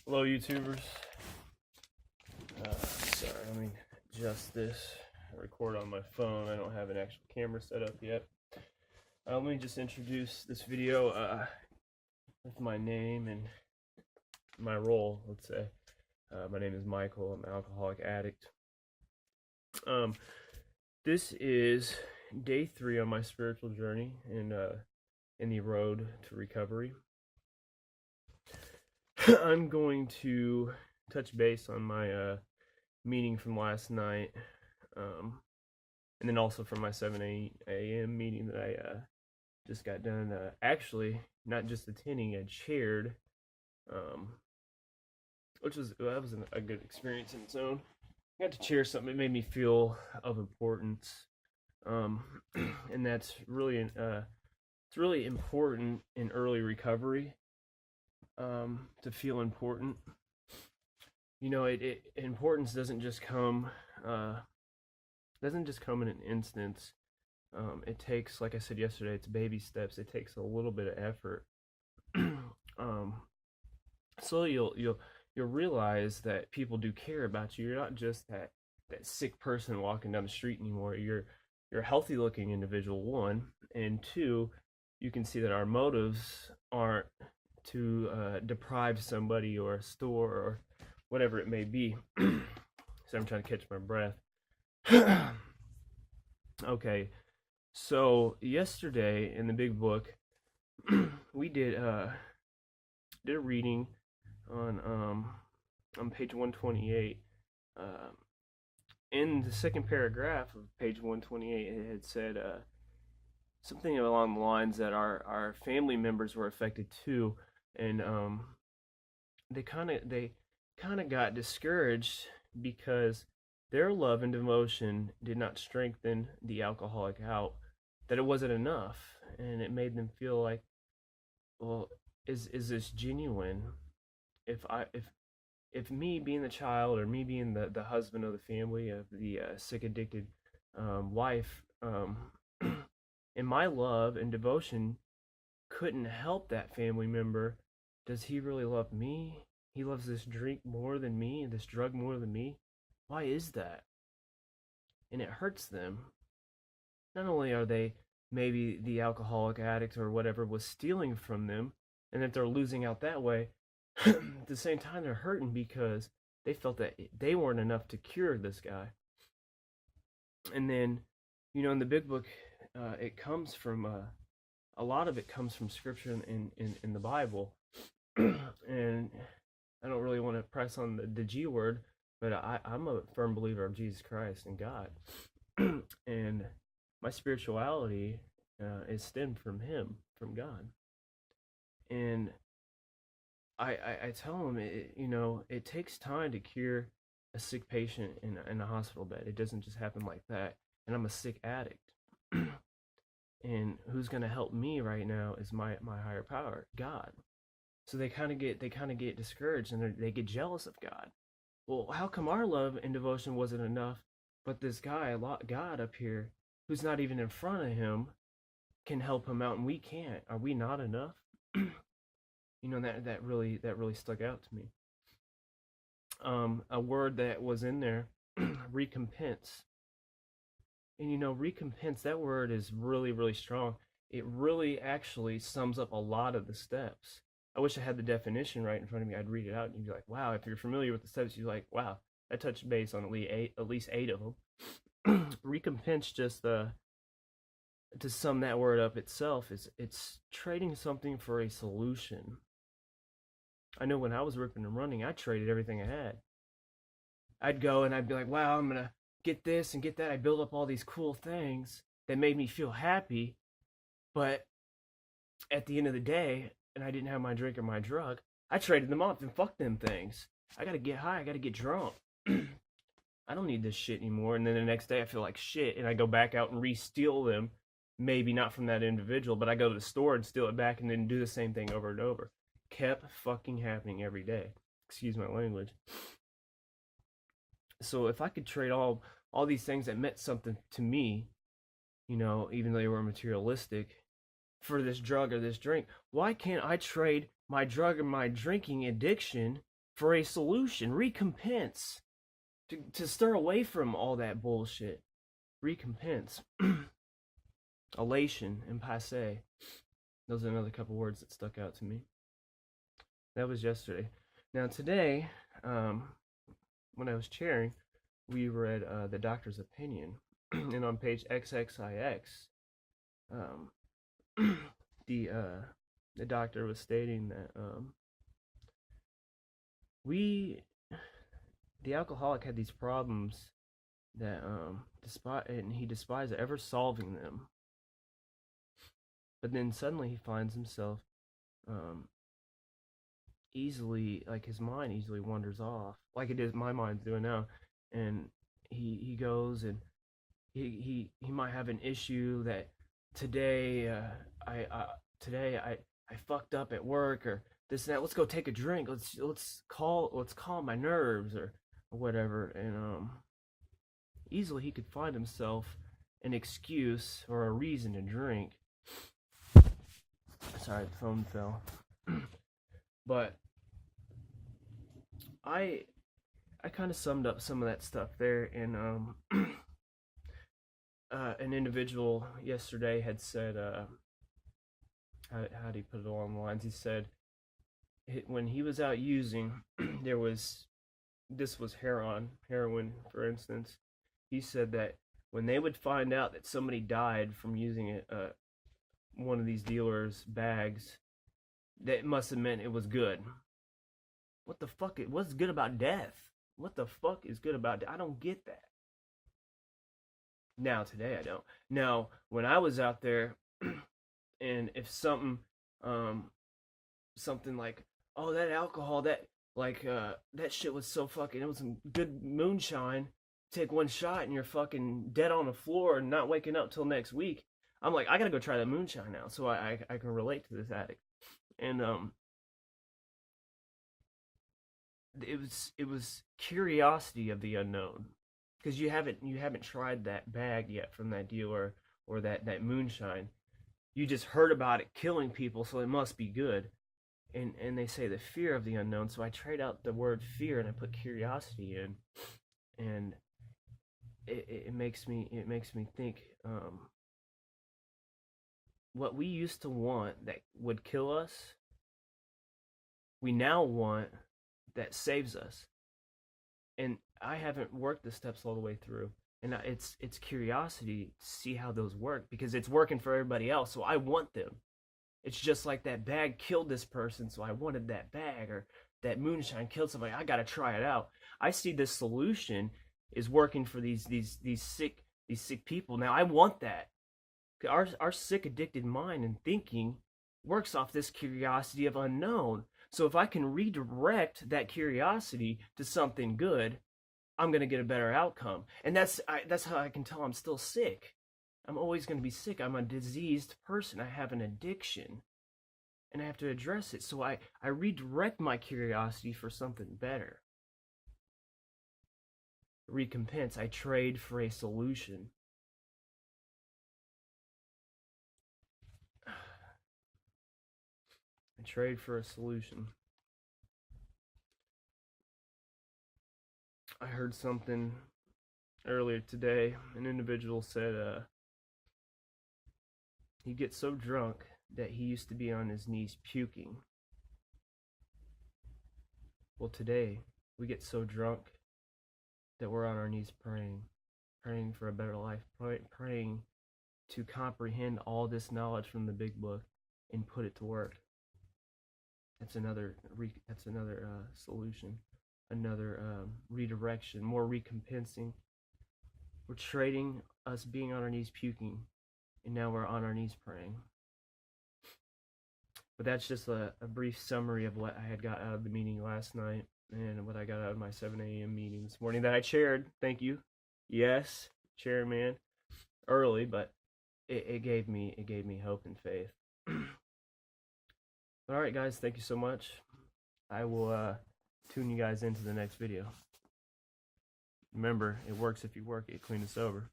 Hello, YouTubers. Sorry, let me adjust this. I record on my phone. I don't have an actual camera set up yet. Let me just introduce this video with my name and my role, let's say. My name is Michael. I'm an alcoholic addict. This is day 3 on my spiritual journey in the road to recovery. I'm going to touch base on my meeting from last night, and then also from my 7 a.m. meeting that I just got done. Actually, not just attending, I chaired, which was a good experience in its own. I got to chair something that made me feel of importance, and that's really it's really important in early recovery. To feel important. You know, importance doesn't just come in an instance. It takes, like I said yesterday, it's baby steps. It takes a little bit of effort. So you'll realize that people do care about you. You're not just that sick person walking down the street anymore. You're a healthy looking individual, one, and two, you can see that our motives aren't to deprive somebody or a store or whatever it may be. So I'm trying to catch my breath. Okay, so yesterday in the big book, we did a reading on page 128. In the second paragraph of page 128, it had said something along the lines that our family members were affected too, and they kind of got discouraged because their love and devotion did not strengthen the alcoholic out, that it wasn't enough, and it made them feel like, well, is this genuine? If me being the child, or me being the husband of the family, of the sick addicted wife, and my love and devotion couldn't help that family member, does he really love me? He loves this drink more than me, this drug more than me. Why is that? And it hurts them. Not only are they, maybe the alcoholic addict or whatever was stealing from them, and that they're losing out that way, at the same time they're hurting because they felt that they weren't enough to cure this guy. And then, you know, in the big book, it comes from a lot of it comes from scripture in the Bible. And I don't really want to press on the G word, but I'm a firm believer of Jesus Christ and God. And my spirituality is stemmed from Him, from God. And I tell him, it takes time to cure a sick patient in a hospital bed. It doesn't just happen like that. And I'm a sick addict. And who's going to help me right now is my higher power, God. So they kind of get discouraged, and they get jealous of God. Well, how come our love and devotion wasn't enough, but this guy, God up here, who's not even in front of him, can help him out, and we can't? Are we not enough? You know, that really stuck out to me. A word that was in there, recompense. And you know, recompense, that word is really strong. It really actually sums up a lot of the steps. I wish I had the definition right in front of me. I'd read it out and you'd be like, wow. If you're familiar with the steps, you're like, wow, I touched base on at least eight of them. Recompense, just to sum that word up itself, it's trading something for a solution. I know when I was ripping and running, I traded everything I had. I'd go and I'd be like, wow, I'm gonna get this and get that. I build up all these cool things that made me feel happy, but at the end of the day, and I didn't have my drink or my drug, I traded them off and fuck them things. I gotta get high, I gotta get drunk. I don't need this shit anymore. And then the next day I feel like shit, and I go back out and re-steal them. Maybe not from that individual, but I go to the store and steal it back, and then do the same thing over and over. Kept fucking happening every day. Excuse my language. So if I could trade all these things that meant something to me, you know, even though they were materialistic, for this drug or this drink, why can't I trade my drug or my drinking addiction for a solution, recompense, to stir away from all that bullshit. Recompense, elation, and passe. Those are another couple words that stuck out to me. That was yesterday. Now today, when I was chairing, we read the doctor's opinion, and on page XXIX, the doctor was stating that the alcoholic had these problems that and he despised ever solving them. But then suddenly he finds himself easily, like his mind easily wanders off, like it is my mind's doing now, and he goes and he might have an issue that today I fucked up at work, or this and that. Let's go take a drink. Let's calm my nerves, or whatever. And easily he could find himself an excuse or a reason to drink. Sorry, the phone fell. But I kind of summed up some of that stuff there, and an individual yesterday had said, how do you put it along the lines? He said when he was out using, this was heroin, for instance. He said that when they would find out that somebody died from using it, one of these dealers' bags, that must have meant it was good. What the fuck? What's good about death? What the fuck is good about death? I don't get that. Now, today, I don't. Now, when I was out there, and if something like, oh, that alcohol, that shit was so fucking, it was some good moonshine. Take one shot and you're fucking dead on the floor and not waking up till next week. I'm like, I gotta go try that moonshine now, so I can relate to this addict. And it was curiosity of the unknown, because you haven't tried that bag yet from that dealer, or that moonshine. You just heard about it killing people, so it must be good. And they say the fear of the unknown, so I trade out the word fear and I put curiosity in, and it makes me think, what we used to want that would kill us, we now want that saves us. And I haven't worked the steps all the way through, and it's curiosity to see how those work, because it's working for everybody else, so I want them. It's just like that bag killed this person, so I wanted that bag, or that moonshine killed somebody. I gotta try it out. I see this solution is working for these sick people. Now I want that. Our sick, addicted mind and thinking works off this curiosity of unknown. So if I can redirect that curiosity to something good, I'm gonna get a better outcome. And that's how I can tell I'm still sick. I'm always gonna be sick. I'm a diseased person. I have an addiction, and I have to address it. So I redirect my curiosity for something better. Recompense. I trade for a solution. I trade for a solution. I heard something earlier today. An individual said he gets so drunk that he used to be on his knees puking. Well, today we get so drunk that we're on our knees praying for a better life, praying to comprehend all this knowledge from the big book and put it to work. That's another solution, another redirection, more recompensing. We're trading us being on our knees puking, and now we're on our knees praying. But that's just a brief summary of what I had got out of the meeting last night, and what I got out of my 7 a.m. meeting this morning that I chaired. Thank you. Yes, chairman, early, but it gave me hope and faith. All right, guys, thank you so much. I will tune you guys into the next video. Remember, it works if you work it, clean and sober.